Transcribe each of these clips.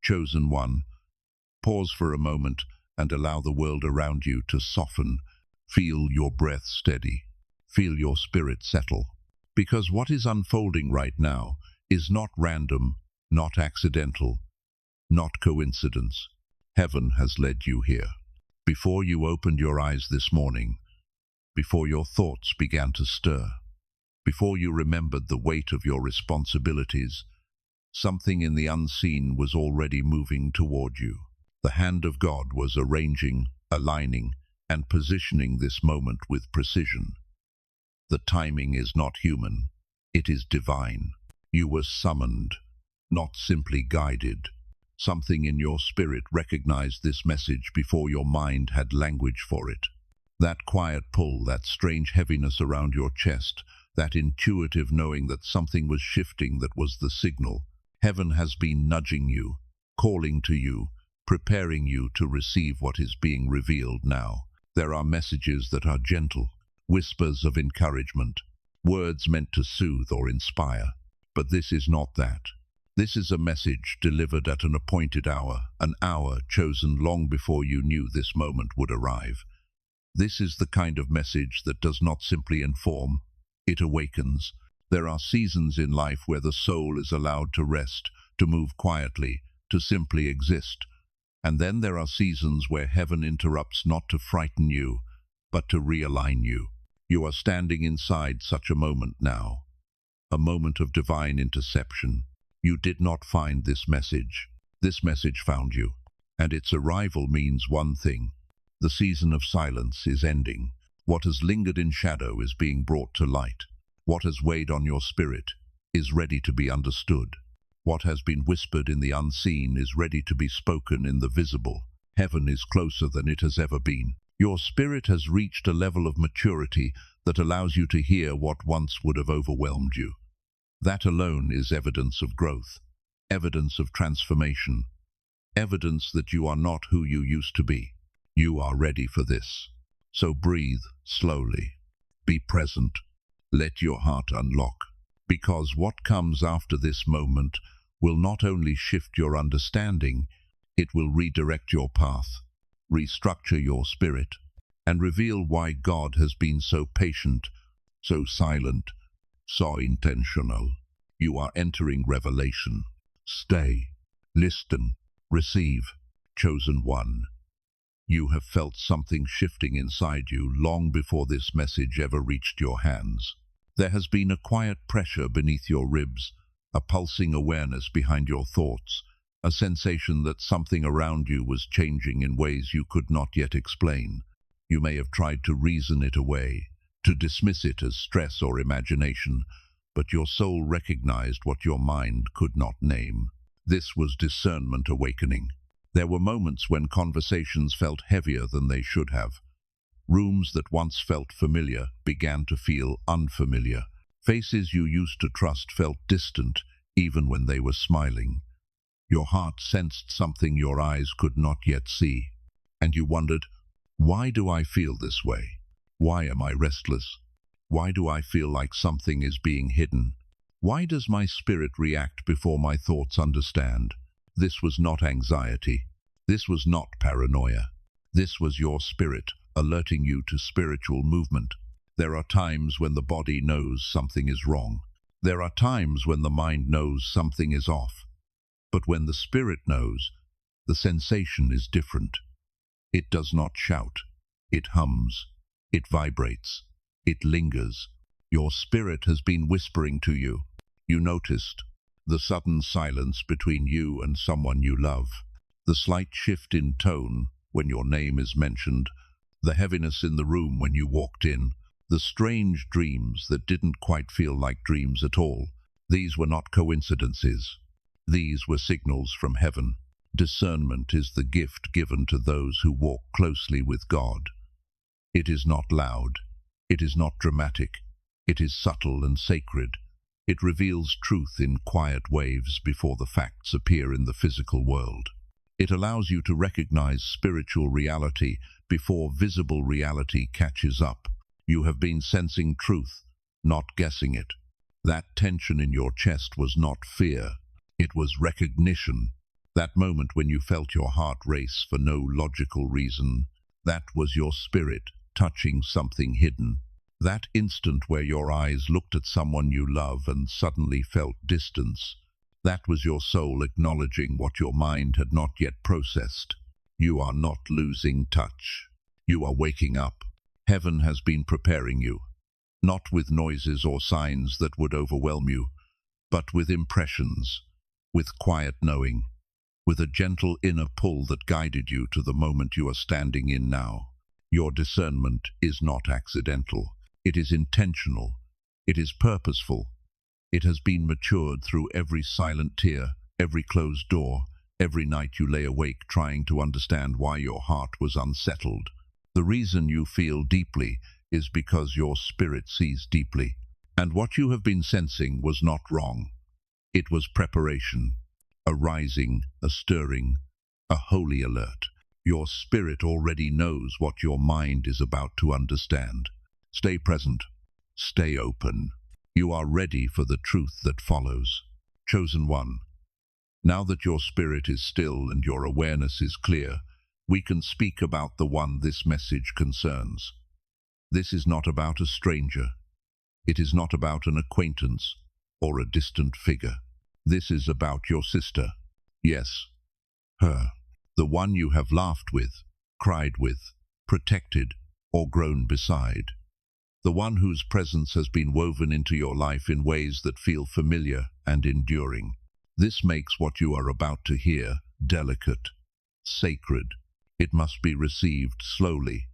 Chosen one, pause for a moment and allow the world around you to soften. Feel your breath steady. Feel your spirit settle. Because what is unfolding right now is not random, not accidental, not coincidence. Heaven has led you here. Before you opened your eyes this morning, before your thoughts began to stir, before you remembered the weight of your responsibilities, something in the unseen was already moving toward you. The hand of God was arranging, aligning, and positioning this moment with precision. The timing is not human, it is divine. You were summoned, not simply guided. Something in your spirit recognized this message before your mind had language for it. That quiet pull, that strange heaviness around your chest, that intuitive knowing that something was shifting, that was the signal. Heaven has been nudging you, calling to you, preparing you to receive what is being revealed now. There are messages that are gentle, whispers of encouragement, words meant to soothe or inspire. But this is not that. This is a message delivered at an appointed hour, an hour chosen long before you knew this moment would arrive. This is the kind of message that does not simply inform, it awakens. There are seasons in life where the soul is allowed to rest, to move quietly, to simply exist. And then there are seasons where heaven interrupts not to frighten you, but to realign you. You are standing inside such a moment now, a moment of divine interception. You did not find this message. This message found you, and its arrival means one thing. The season of silence is ending. What has lingered in shadow is being brought to light. What has weighed on your spirit is ready to be understood. What has been whispered in the unseen is ready to be spoken in the visible. Heaven is closer than it has ever been. Your spirit has reached a level of maturity that allows you to hear what once would have overwhelmed you. That alone is evidence of growth, evidence of transformation, evidence that you are not who you used to be. You are ready for this. So breathe slowly. Be present. Let your heart unlock. Because what comes after this moment will not only shift your understanding, it will redirect your path, restructure your spirit, and reveal why God has been so patient, so silent, so intentional. You are entering revelation. Stay, listen, receive. Chosen one. You have felt something shifting inside you long before this message ever reached your hands. There has been a quiet pressure beneath your ribs, a pulsing awareness behind your thoughts, a sensation that something around you was changing in ways you could not yet explain. You may have tried to reason it away, to dismiss it as stress or imagination, but your soul recognized what your mind could not name. This was discernment awakening. There were moments when conversations felt heavier than they should have. Rooms that once felt familiar began to feel unfamiliar. Faces you used to trust felt distant, even when they were smiling. Your heart sensed something your eyes could not yet see, and you wondered, why do I feel this way? Why am I restless? Why do I feel like something is being hidden? Why does my spirit react before my thoughts understand? This was not anxiety. This was not paranoia. This was your spirit alerting you to spiritual movement. There are times when the body knows something is wrong. There are times when the mind knows something is off. But when the spirit knows, the sensation is different. It does not shout. It hums. It vibrates. It lingers. Your spirit has been whispering to you. You noticed the sudden silence between you and someone you love, the slight shift in tone when your name is mentioned, the heaviness in the room when you walked in, the strange dreams that didn't quite feel like dreams at all. These were not coincidences. These were signals from heaven. Discernment is the gift given to those who walk closely with God. It is not loud. It is not dramatic. It is subtle and sacred. It reveals truth in quiet waves before the facts appear in the physical world. It allows you to recognize spiritual reality before visible reality catches up. You have been sensing truth, not guessing it. That tension in your chest was not fear. It was recognition. That moment when you felt your heart race for no logical reason, that was your spirit touching something hidden. That instant where your eyes looked at someone you love and suddenly felt distance, that was your soul acknowledging what your mind had not yet processed. You are not losing touch. You are waking up. Heaven has been preparing you, not with noises or signs that would overwhelm you, but with impressions, with quiet knowing, with a gentle inner pull that guided you to the moment you are standing in now. Your discernment is not accidental. It is intentional. It is purposeful. It has been matured through every silent tear, every closed door, every night you lay awake trying to understand why your heart was unsettled. The reason you feel deeply is because your spirit sees deeply. And what you have been sensing was not wrong. It was preparation, a rising, a stirring, a holy alert. Your spirit already knows what your mind is about to understand. Stay present. Stay open. You are ready for the truth that follows. Chosen one. Now that your spirit is still and your awareness is clear, we can speak about the one this message concerns. This is not about a stranger. It is not about an acquaintance or a distant figure. This is about your sister. Yes, her. The one you have laughed with, cried with, protected, or grown beside. The one whose presence has been woven into your life in ways that feel familiar and enduring. This makes what you are about to hear delicate, sacred. It must be received slowly,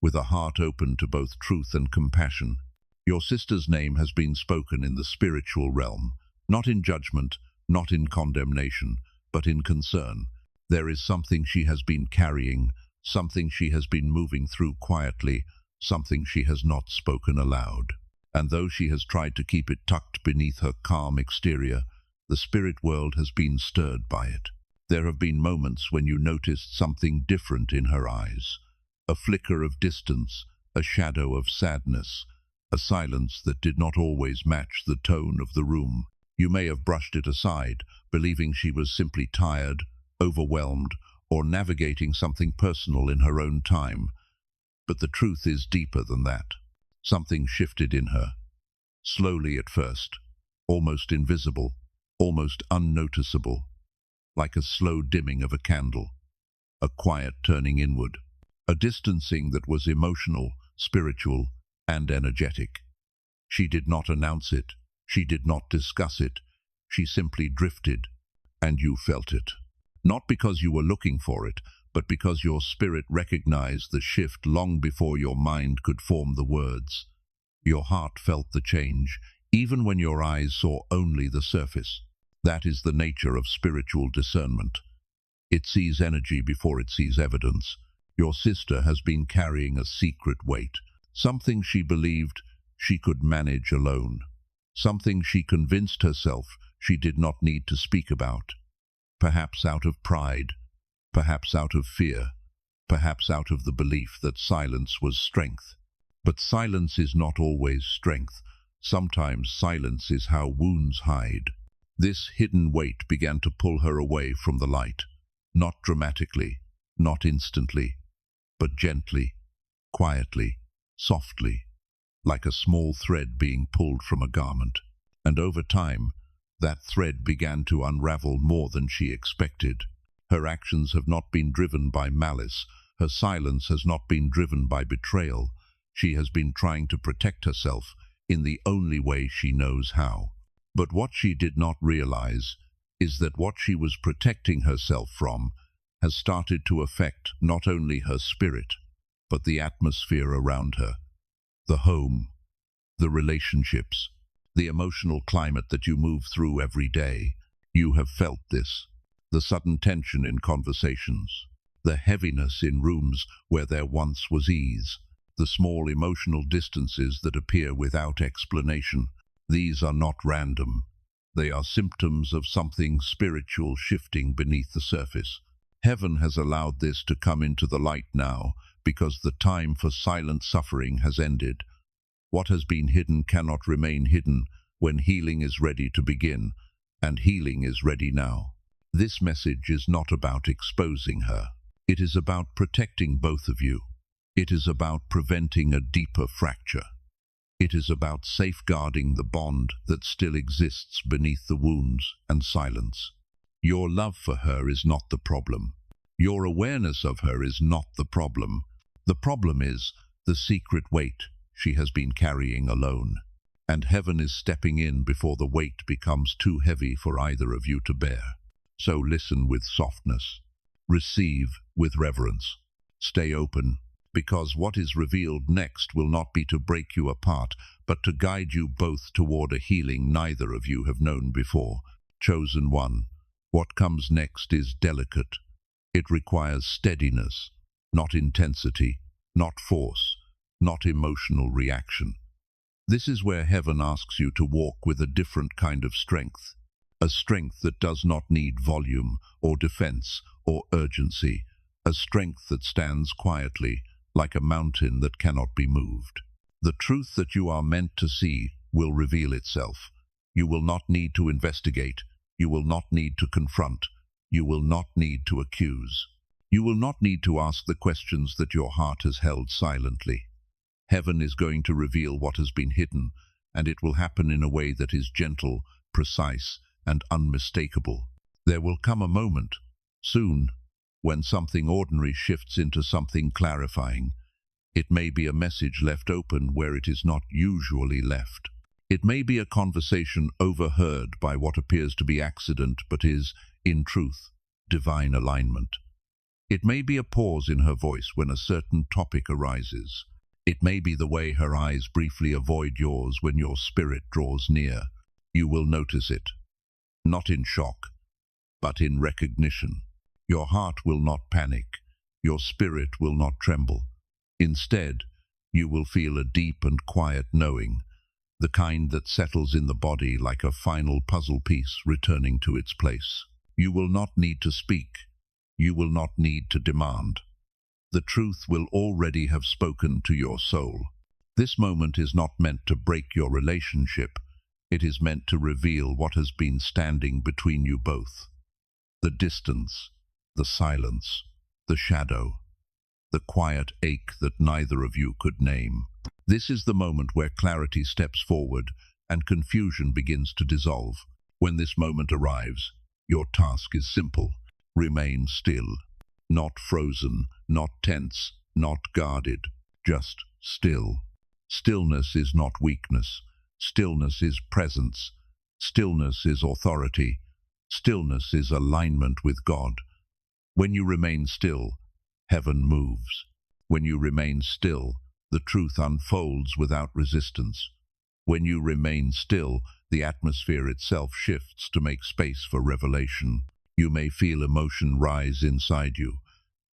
with a heart open to both truth and compassion. Your sister's name has been spoken in the spiritual realm, not in judgment, not in condemnation, but in concern. There is something she has been carrying, something she has been moving through quietly, something she has not spoken aloud. And though she has tried to keep it tucked beneath her calm exterior, the spirit world has been stirred by it. There have been moments when you noticed something different in her eyes, a flicker of distance, a shadow of sadness, a silence that did not always match the tone of the room. You may have brushed it aside, believing she was simply tired, overwhelmed, or navigating something personal in her own time. But the truth is deeper than that. Something shifted in her, slowly at first, almost invisible, almost unnoticeable, like a slow dimming of a candle, a quiet turning inward, a distancing that was emotional, spiritual, and energetic. She did not announce it, she did not discuss it, she simply drifted, and you felt it. Not because you were looking for it, but because your spirit recognized the shift long before your mind could form the words. Your heart felt the change, even when your eyes saw only the surface. That is the nature of spiritual discernment. It sees energy before it sees evidence. Your sister has been carrying a secret weight, something she believed she could manage alone, something she convinced herself she did not need to speak about, perhaps out of pride, perhaps out of fear, perhaps out of the belief that silence was strength. But silence is not always strength. Sometimes silence is how wounds hide. This hidden weight began to pull her away from the light, not dramatically, not instantly, but gently, quietly, softly, like a small thread being pulled from a garment. And over time, that thread began to unravel more than she expected. Her actions have not been driven by malice. Her silence has not been driven by betrayal. She has been trying to protect herself in the only way she knows how. But what she did not realize is that what she was protecting herself from has started to affect not only her spirit, but the atmosphere around her, the home, the relationships, the emotional climate that you move through every day. You have felt this, the sudden tension in conversations, the heaviness in rooms where there once was ease, the small emotional distances that appear without explanation. These are not random. They are symptoms of something spiritual shifting beneath the surface. Heaven has allowed this to come into the light now because the time for silent suffering has ended. What has been hidden cannot remain hidden when healing is ready to begin, and healing is ready now. This message is not about exposing her. It is about protecting both of you. It is about preventing a deeper fracture. It is about safeguarding the bond that still exists beneath the wounds and silence. Your love for her is not the problem. Your awareness of her is not the problem. The problem is the secret weight she has been carrying alone. And heaven is stepping in before the weight becomes too heavy for either of you to bear. So listen with softness. Receive with reverence. Stay open, because what is revealed next will not be to break you apart, but to guide you both toward a healing neither of you have known before. Chosen one, what comes next is delicate. It requires steadiness, not intensity, not force, not emotional reaction. This is where heaven asks you to walk with a different kind of strength, a strength that does not need volume or defense or urgency, a strength that stands quietly like a mountain that cannot be moved. The truth that you are meant to see will reveal itself. You will not need to investigate. You will not need to confront. You will not need to accuse. You will not need to ask the questions that your heart has held silently. Heaven is going to reveal what has been hidden, and it will happen in a way that is gentle, precise, and unmistakable. There will come a moment, soon, when something ordinary shifts into something clarifying. It may be a message left open where it is not usually left. It may be a conversation overheard by what appears to be accident but is, in truth, divine alignment. It may be a pause in her voice when a certain topic arises. It may be the way her eyes briefly avoid yours when your spirit draws near. You will notice it, not in shock, but in recognition. Your heart will not panic. Your spirit will not tremble. Instead, you will feel a deep and quiet knowing, the kind that settles in the body like a final puzzle piece returning to its place. You will not need to speak. You will not need to demand. The truth will already have spoken to your soul. This moment is not meant to break your relationship. It is meant to reveal what has been standing between you both. The distance, the silence, the shadow, the quiet ache that neither of you could name. This is the moment where clarity steps forward and confusion begins to dissolve. When this moment arrives, your task is simple. Remain still. Not frozen, not tense, not guarded, just still. Stillness is not weakness. Stillness is presence. Stillness is authority. Stillness is alignment with God. When you remain still, heaven moves. When you remain still, the truth unfolds without resistance. When you remain still, the atmosphere itself shifts to make space for revelation. You may feel emotion rise inside you.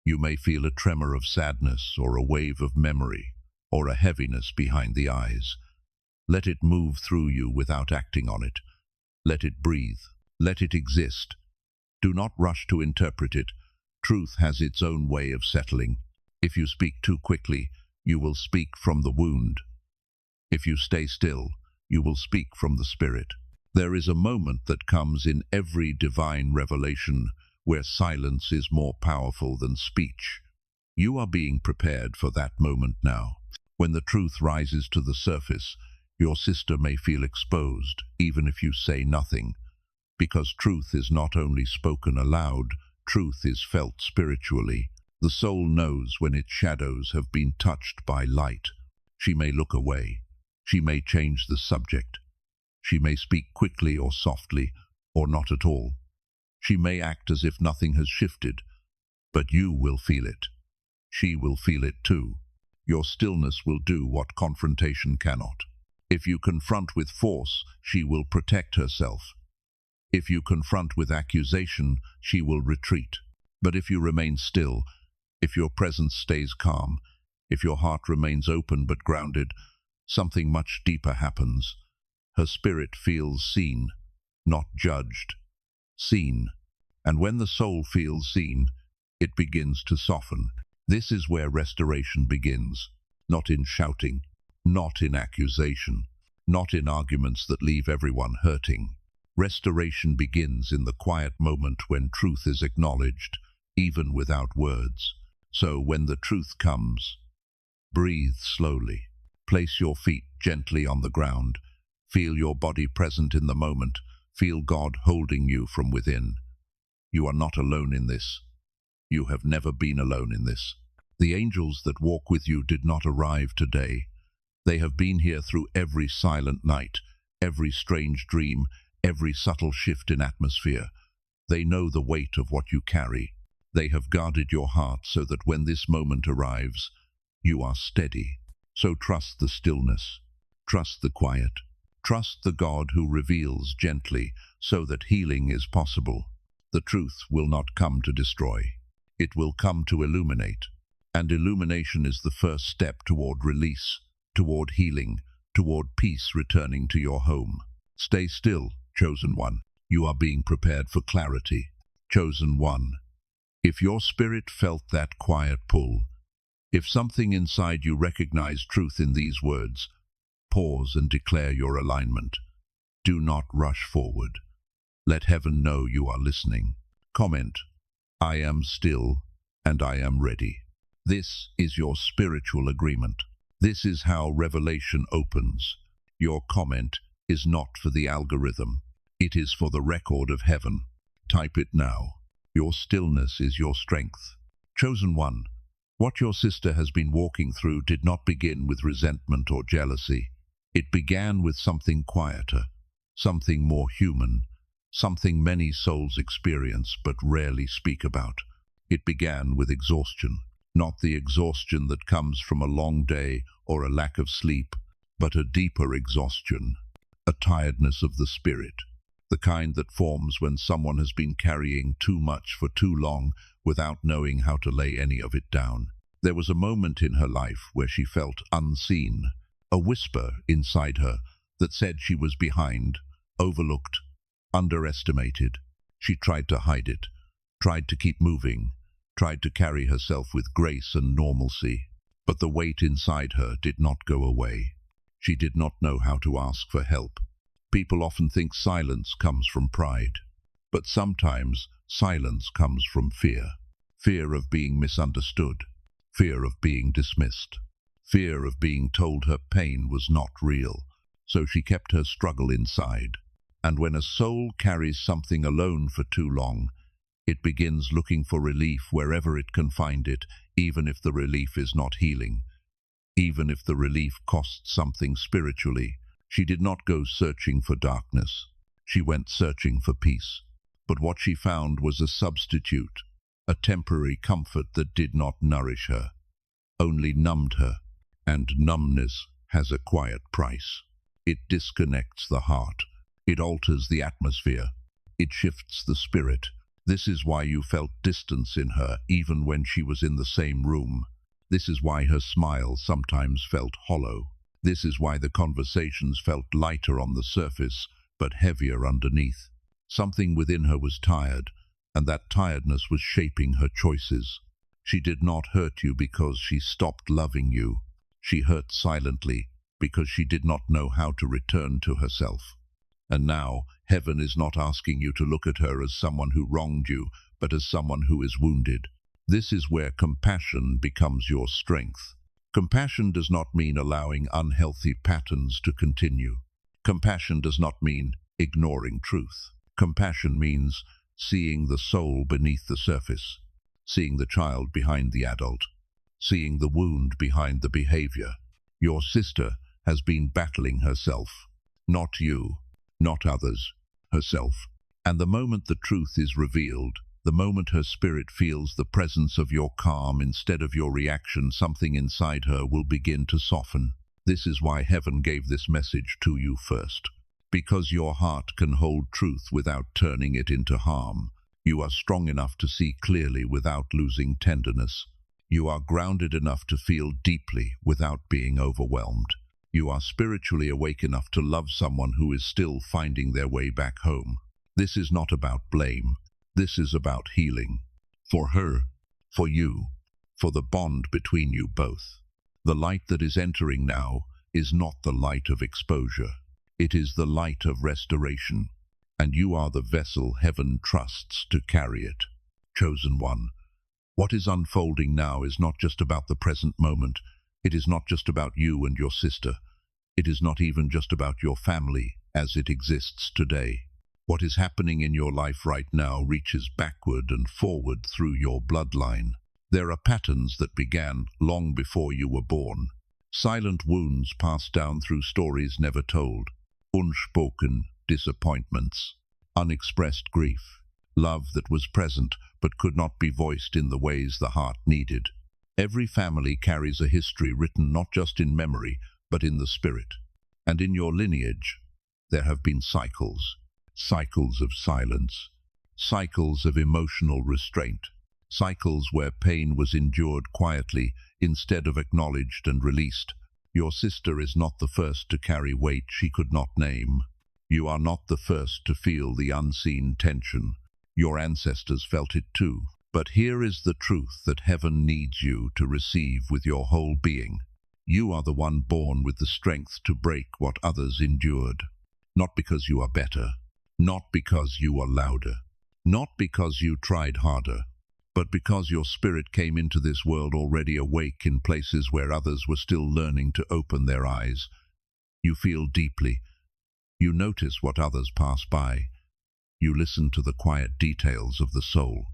You may feel a tremor of sadness or a wave of memory or a heaviness behind the eyes. Let it move through you without acting on it. Let it breathe. Let it exist. Do not rush to interpret it. Truth has its own way of settling. If you speak too quickly, you will speak from the wound. If you stay still, you will speak from the spirit. There is a moment that comes in every divine revelation where silence is more powerful than speech. You are being prepared for that moment now. When the truth rises to the surface, your sister may feel exposed, even if you say nothing. Because truth is not only spoken aloud, truth is felt spiritually. The soul knows when its shadows have been touched by light. She may look away. She may change the subject. She may speak quickly or softly, or not at all. She may act as if nothing has shifted, but you will feel it. She will feel it too. Your stillness will do what confrontation cannot. If you confront with force, she will protect herself. If you confront with accusation, she will retreat. But if you remain still, if your presence stays calm, if your heart remains open but grounded, something much deeper happens. Her spirit feels seen, not judged. Seen. And when the soul feels seen, it begins to soften. This is where restoration begins. Not in shouting, not in accusation, not in arguments that leave everyone hurting. Restoration begins in the quiet moment when truth is acknowledged, even without words. So when the truth comes, breathe slowly. Place your feet gently on the ground. Feel your body present in the moment. Feel God holding you from within. You are not alone in this. You have never been alone in this. The angels that walk with you did not arrive today. They have been here through every silent night, every strange dream, every subtle shift in atmosphere. They know the weight of what you carry. They have guarded your heart so that when this moment arrives, you are steady. So trust the stillness. Trust the quiet. Trust the God who reveals gently so that healing is possible. The truth will not come to destroy. It will come to illuminate. And illumination is the first step toward release, toward healing, toward peace returning to your home. Stay still, chosen one. You are being prepared for clarity. Chosen one. If your spirit felt that quiet pull, if something inside you recognized truth in these words, pause and declare your alignment. Do not rush forward. Let heaven know you are listening. Comment, I am still and I am ready. This is your spiritual agreement. This is how revelation opens. Your comment is not for the algorithm. It is for the record of heaven. Type it now. Your stillness is your strength. Chosen one, what your sister has been walking through did not begin with resentment or jealousy. It began with something quieter, something more human, something many souls experience but rarely speak about. It began with exhaustion, not the exhaustion that comes from a long day or a lack of sleep, but a deeper exhaustion, a tiredness of the spirit, the kind that forms when someone has been carrying too much for too long without knowing how to lay any of it down. There was a moment in her life where she felt unseen, a whisper inside her that said she was behind, overlooked, underestimated. She tried to hide it, tried to keep moving, tried to carry herself with grace and normalcy, but the weight inside her did not go away. She did not know how to ask for help. People often think silence comes from pride, but sometimes silence comes from fear. Fear of being misunderstood, fear of being dismissed, fear of being told her pain was not real. So she kept her struggle inside. And when a soul carries something alone for too long, it begins looking for relief wherever it can find it, even if the relief is not healing, even if the relief costs something spiritually. She did not go searching for darkness. She went searching for peace. But what she found was a substitute, a temporary comfort that did not nourish her, only numbed her. And numbness has a quiet price. It disconnects the heart. It alters the atmosphere. It shifts the spirit. This is why you felt distance in her even when she was in the same room. This is why her smile sometimes felt hollow. This is why the conversations felt lighter on the surface, but heavier underneath. Something within her was tired, and that tiredness was shaping her choices. She did not hurt you because she stopped loving you. She hurt silently because she did not know how to return to herself. And now, heaven is not asking you to look at her as someone who wronged you, but as someone who is wounded. This is where compassion becomes your strength. Compassion does not mean allowing unhealthy patterns to continue. Compassion does not mean ignoring truth. Compassion means seeing the soul beneath the surface, seeing the child behind the adult, seeing the wound behind the behavior. Your sister has been battling herself, not you, not others, herself. And the moment the truth is revealed, the moment her spirit feels the presence of your calm instead of your reaction, something inside her will begin to soften. This is why heaven gave this message to you first. Because your heart can hold truth without turning it into harm. You are strong enough to see clearly without losing tenderness. You are grounded enough to feel deeply without being overwhelmed. You are spiritually awake enough to love someone who is still finding their way back home. This is not about blame. This is about healing. For her, for you, for the bond between you both. The light that is entering now is not the light of exposure. It is the light of restoration. and you are the vessel heaven trusts to carry it. Chosen one, what is unfolding now is not just about the present moment. It is not just about you and your sister. It is not even just about your family as it exists today. What is happening in your life right now reaches backward and forward through your bloodline. There are patterns that began long before you were born. Silent wounds passed down through stories never told. Unspoken disappointments. Unexpressed grief. Love that was present but could not be voiced in the ways the heart needed. Every family carries a history written not just in memory, but in the spirit. And in your lineage, there have been cycles. Cycles of silence. Cycles of emotional restraint. Cycles where pain was endured quietly instead of acknowledged and released. Your sister is not the first to carry weight she could not name. You are not the first to feel the unseen tension. Your ancestors felt it too. But here is the truth that heaven needs you to receive with your whole being. You are the one born with the strength to break what others endured. Not because you are better, not because you are louder, not because you tried harder, but because your spirit came into this world already awake in places where others were still learning to open their eyes. You feel deeply. You notice what others pass by. You listen to the quiet details of the soul.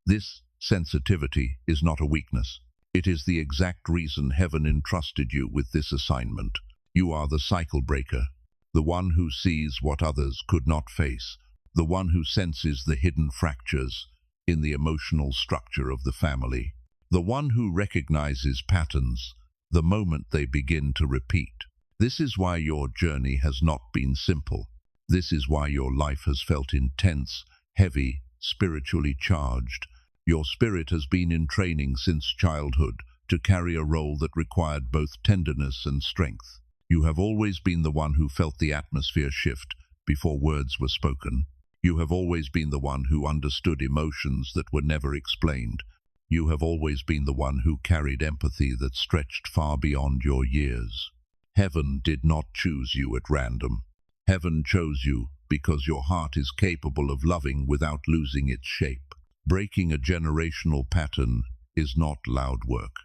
This sensitivity is not a weakness. It is the exact reason heaven entrusted you with this assignment. You are the cycle breaker, the one who sees what others could not face, the one who senses the hidden fractures in the emotional structure of the family, the one who recognizes patterns the moment they begin to repeat. This is why your journey has not been simple. This is why your life has felt intense, heavy, spiritually charged. Your spirit has been in training since childhood to carry a role that required both tenderness and strength. You have always been the one who felt the atmosphere shift before words were spoken. You have always been the one who understood emotions that were never explained. You have always been the one who carried empathy that stretched far beyond your years. Heaven did not choose you at random. Heaven chose you because your heart is capable of loving without losing its shape. Breaking a generational pattern is not loud work.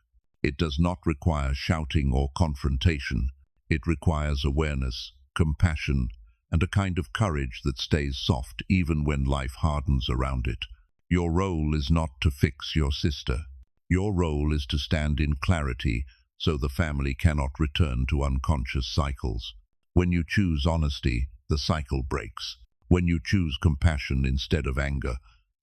It does not require shouting or confrontation. It requires awareness, compassion, and a kind of courage that stays soft even when life hardens around it. Your role is not to fix your sister. Your role is to stand in clarity so the family cannot return to unconscious cycles. When you choose honesty, the cycle breaks. When you choose compassion instead of anger,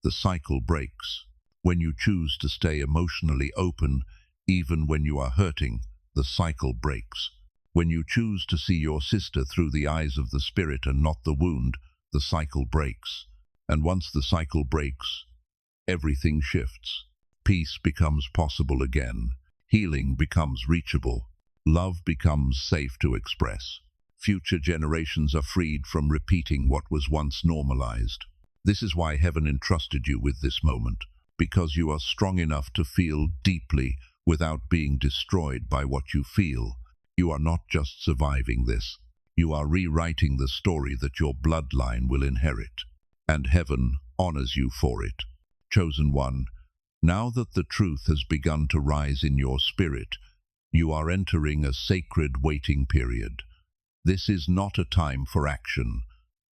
the cycle breaks. When you choose to stay emotionally open, even when you are hurting, the cycle breaks. When you choose to see your sister through the eyes of the spirit and not the wound, the cycle breaks. And once the cycle breaks, everything shifts. Peace becomes possible again. Healing becomes reachable. Love becomes safe to express. Future generations are freed from repeating what was once normalized. This is why heaven entrusted you with this moment, because you are strong enough to feel deeply without being destroyed by what you feel. You are not just surviving this. You are rewriting the story that your bloodline will inherit, and heaven honors you for it. Chosen one, now that the truth has begun to rise in your spirit, you are entering a sacred waiting period. This is not a time for action.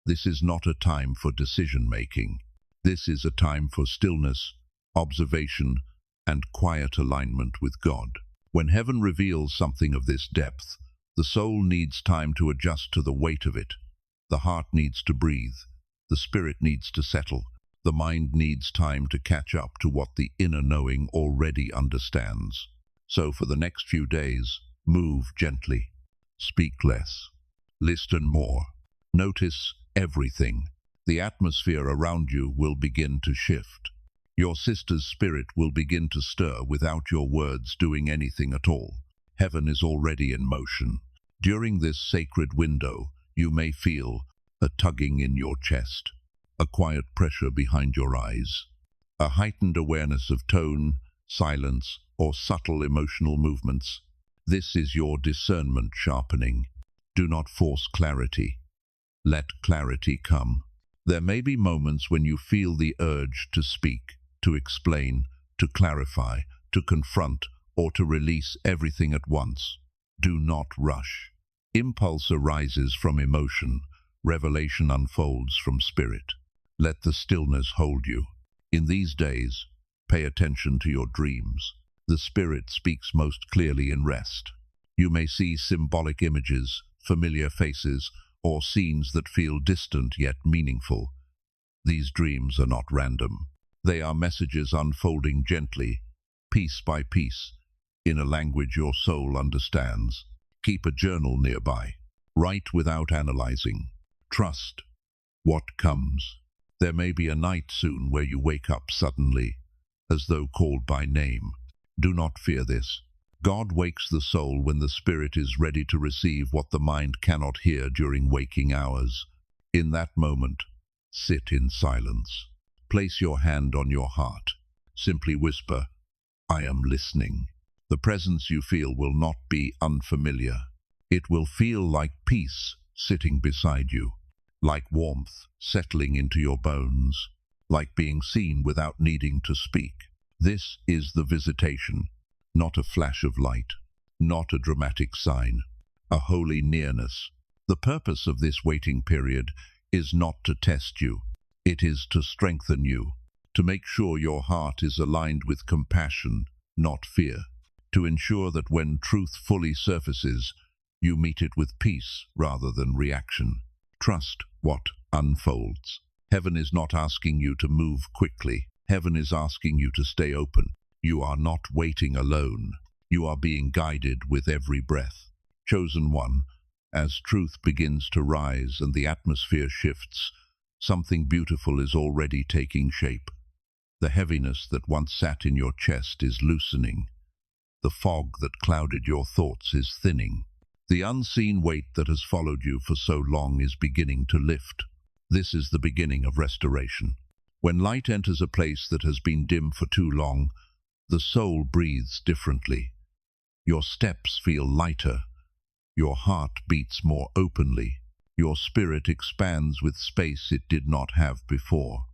This is not a time for decision-making. This is a time for stillness, observation, and quiet alignment with God. When heaven reveals something of this depth, the soul needs time to adjust to the weight of it. The heart needs to breathe. The spirit needs to settle. The mind needs time to catch up to what the inner knowing already understands. So for the next few days, move gently. Speak less. Listen more. Notice everything. The atmosphere around you will begin to shift. Your sister's spirit will begin to stir without your words doing anything at all. Heaven is already in motion. During this sacred window, you may feel a tugging in your chest, a quiet pressure behind your eyes, a heightened awareness of tone, silence, or subtle emotional movements. This is your discernment sharpening. Do not force clarity. Let clarity come. There may be moments when you feel the urge to speak, to explain, to clarify, to confront, or to release everything at once. Do not rush. Impulse arises from emotion. Revelation unfolds from spirit. Let the stillness hold you. In these days, pay attention to your dreams. The spirit speaks most clearly in rest. You may see symbolic images, familiar faces, or scenes that feel distant yet meaningful. These dreams are not random. They are messages unfolding gently, piece by piece, in a language your soul understands. Keep a journal nearby. Write without analyzing. Trust what comes. There may be a night soon where you wake up suddenly, as though called by name. Do not fear this. God wakes the soul when the spirit is ready to receive what the mind cannot hear during waking hours. In that moment, sit in silence. Place your hand on your heart. Simply whisper, "I am listening." The presence you feel will not be unfamiliar. It will feel like peace sitting beside you, like warmth settling into your bones, like being seen without needing to speak. This is the visitation, not a flash of light, not a dramatic sign, a holy nearness. The purpose of this waiting period is not to test you. It is to strengthen you, to make sure your heart is aligned with compassion, not fear, to ensure that when truth fully surfaces, you meet it with peace rather than reaction. Trust what unfolds. Heaven is not asking you to move quickly. Heaven is asking you to stay open. You are not waiting alone. You are being guided with every breath. Chosen one, as truth begins to rise and the atmosphere shifts, something beautiful is already taking shape. The heaviness that once sat in your chest is loosening. The fog that clouded your thoughts is thinning. The unseen weight that has followed you for so long is beginning to lift. This is the beginning of restoration. When light enters a place that has been dim for too long, the soul breathes differently. Your steps feel lighter. Your heart beats more openly. Your spirit expands with space it did not have before.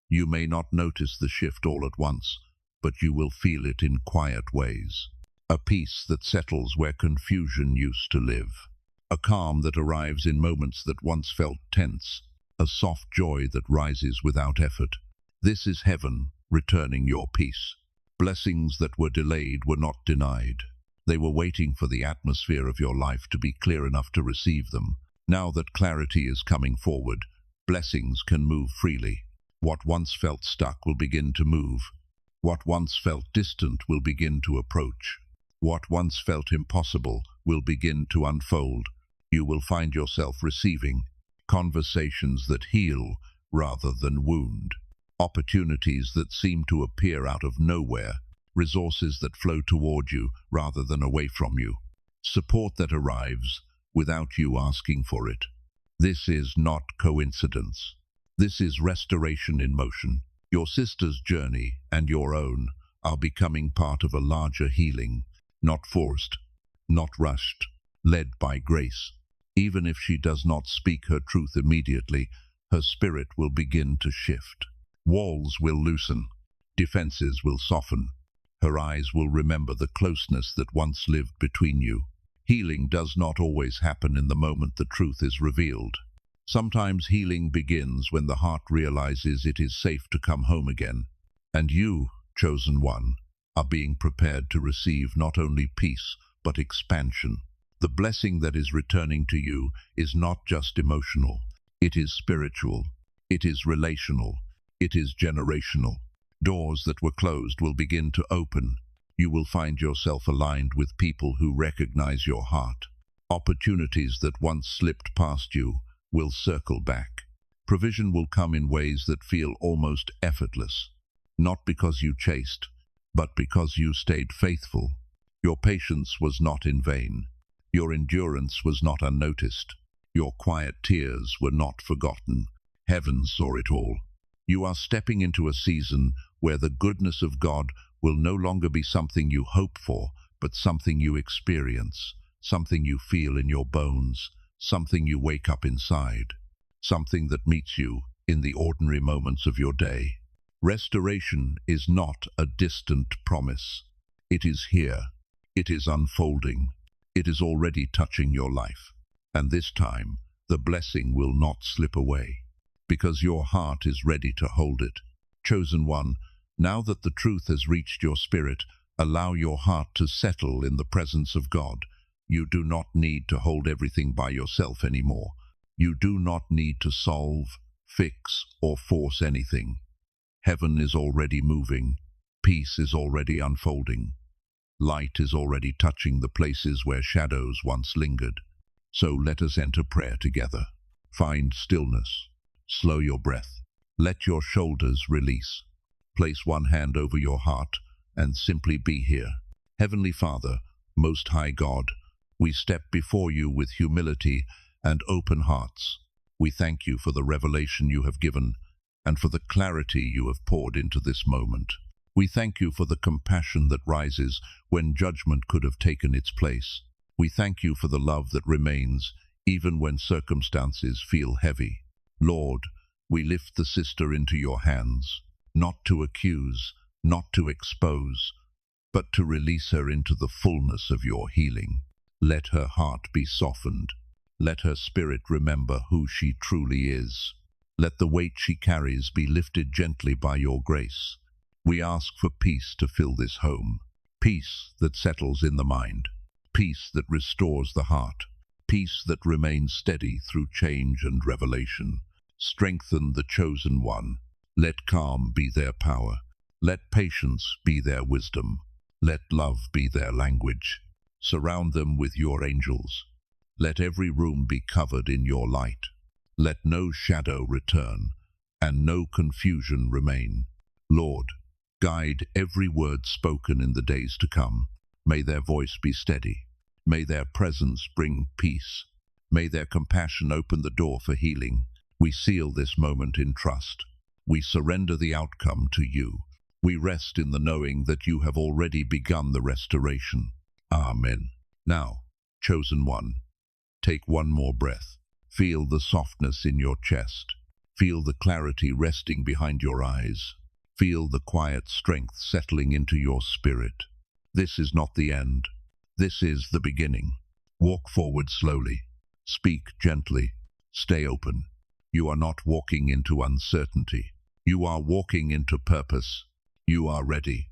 You may not notice the shift all at once, but you will feel it in quiet ways. A peace that settles where confusion used to live. A calm that arrives in moments that once felt tense. A soft joy that rises without effort. This is heaven returning your peace. Blessings that were delayed were not denied. They were waiting for the atmosphere of your life to be clear enough to receive them. Now that clarity is coming forward, blessings can move freely. What once felt stuck will begin to move. What once felt distant will begin to approach. What once felt impossible will begin to unfold. You will find yourself receiving conversations that heal rather than wound, opportunities that seem to appear out of nowhere, resources that flow toward you rather than away from you, support that arrives without you asking for it. This is not coincidence. This is restoration in motion. Your sister's journey and your own are becoming part of a larger healing, not forced, not rushed, led by grace. Even if she does not speak her truth immediately, her spirit will begin to shift. Walls will loosen, defenses will soften. Her eyes will remember the closeness that once lived between you. Healing does not always happen in the moment the truth is revealed. Sometimes healing begins when the heart realizes it is safe to come home again. And you, chosen one, are being prepared to receive not only peace, but expansion. The blessing that is returning to you is not just emotional. It is spiritual. It is relational. It is generational. Doors that were closed will begin to open. You will find yourself aligned with people who recognize your heart. Opportunities that once slipped past you will circle back. Provision will come in ways that feel almost effortless, not because you chased, but because you stayed faithful. Your patience was not in vain. Your endurance was not unnoticed. Your quiet tears were not forgotten. Heaven saw it all. You are stepping into a season where the goodness of God will no longer be something you hope for, but something you experience, something you feel in your bones, something you wake up inside, something that meets you in the ordinary moments of your day. Restoration is not a distant promise. It is here. It is unfolding. It is already touching your life. And this time, the blessing will not slip away, because your heart is ready to hold it. Chosen one, now that the truth has reached your spirit, allow your heart to settle in the presence of God. You do not need to hold everything by yourself anymore. You do not need to solve, fix, or force anything. Heaven is already moving. Peace is already unfolding. Light is already touching the places where shadows once lingered. So let us enter prayer together. Find stillness. Slow your breath. Let your shoulders release. Place one hand over your heart and simply be here. Heavenly Father, Most High God, we step before you with humility and open hearts. We thank you for the revelation you have given and for the clarity you have poured into this moment. We thank you for the compassion that rises when judgment could have taken its place. We thank you for the love that remains even when circumstances feel heavy. Lord, we lift the sister into your hands, not to accuse, not to expose, but to release her into the fullness of your healing. Let her heart be softened. Let her spirit remember who she truly is. Let the weight she carries be lifted gently by your grace. We ask for peace to fill this home, peace that settles in the mind, peace that restores the heart, peace that remains steady through change and revelation. Strengthen the chosen one. Let calm be their power. Let patience be their wisdom. Let love be their language. Surround them with your angels. Let every room be covered in your light. Let no shadow return, and no confusion remain. Lord, guide every word spoken in the days to come. May their voice be steady. May their presence bring peace. May their compassion open the door for healing. We seal this moment in trust. We surrender the outcome to you. We rest in the knowing that you have already begun the restoration. Amen. Now, chosen one, take one more breath. Feel the softness in your chest. Feel the clarity resting behind your eyes. Feel the quiet strength settling into your spirit. This is not the end. This is the beginning. Walk forward slowly. Speak gently. Stay open. You are not walking into uncertainty. You are walking into purpose. You are ready.